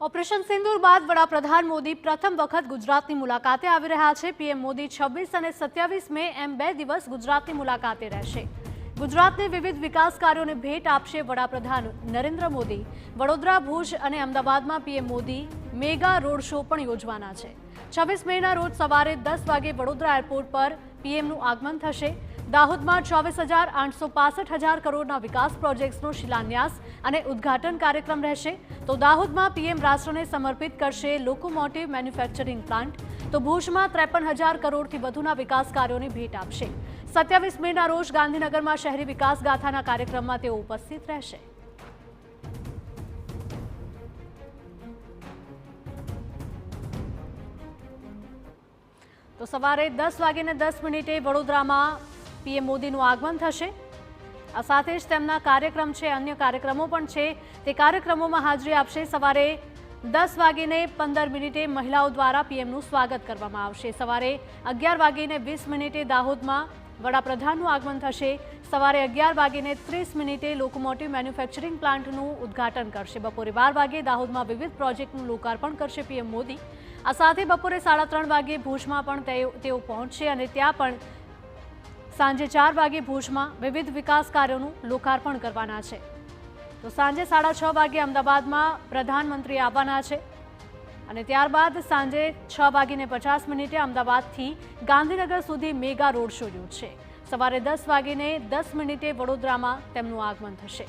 Operation સિંદૂર બાદ વડાપ્રધાન મોદી પ્રથમ વખત ગુજરાતની મુલાકાતે આવી રહ્યા છે। પીએમ મોદી 26 અને 27 મે એમ 2 દિવસ ગુજરાતની મુલાકાતે રહેશે। ગુજરાતને વિવિધ વિકાસ કાર્યોને ભેટ આપશે વડાપ્રધાન નરેન્દ્ર મોદી। વડોદરા, ભુજ અને અમદાવાદમાં PM Modi mega road show પણ યોજવાના છે। 26 મેના રોજ સવારે 10 વાગે વડોદરા એરપોર્ટ પર પીએમનું આગમન થશે। દાહોદમાં 24,865 કરોડના વિકાસ પ્રોજેક્ટ્સનો શિલાન્યાસ અને ઉદ્ઘાટન કાર્યક્રમ રહેશે। તો દાહોદમાં પીએમ રાષ્ટ્રને સમર્પિત કરશે લોકોમોટિવ મેન્યુફેક્ચરિંગ પ્લાન્ટ। તો ભુજમાં 53,000 કરોડથી વધુના વિકાસ કાર્યોની ભેટ આપશે। 27 મેના રોજ ગાંધીનગરમાં શહેરી વિકાસ ગાથાના કાર્યક્રમમાં તેઓ ઉપસ્થિત રહેશે। તો સવારે 10:10 વડોદરામાં પીએમ મોદીનું આગમન થશે। આ સાથે જ તેમના કાર્યક્રમ છે, અન્ય કાર્યક્રમો પણ છે, તે કાર્યક્રમોમાં હાજરી આપશે। સવારે 10:15 મહિલાઓ દ્વારા પીએમનું સ્વાગત કરવામાં આવશે। સવારે 11:20 દાહોદમાં વડાપ્રધાનનું આગમન થશે। સવારે 11:30 લોકોમોટિવ મેન્યુફેક્ચરિંગ પ્લાન્ટનું ઉદ્ઘાટન કરશે। બપોરે 12 વાગે દાહોદમાં વિવિધ પ્રોજેક્ટનું લોકાર્પણ કરશે પીએમ મોદી। આ સાથે બપોરે 3:30 વાગે ભુજમાં પણ તેઓ પહોંચશે અને ત્યાં પણ સાંજે 4 વાગે ભુજમાં વિવિધ વિકાસ કાર્યોનું લોકાર્પણ કરવાના છે। તો સાંજે 6:30 વાગે અમદાવાદમાં પ્રધાનમંત્રી આવવાના છે અને ત્યારબાદ સાંજે 6:50 અમદાવાદથી ગાંધીનગર સુધી મેગા રોડ શો યોજશે। સવારે 10:10 વડોદરામાં તેમનું આગમન થશે।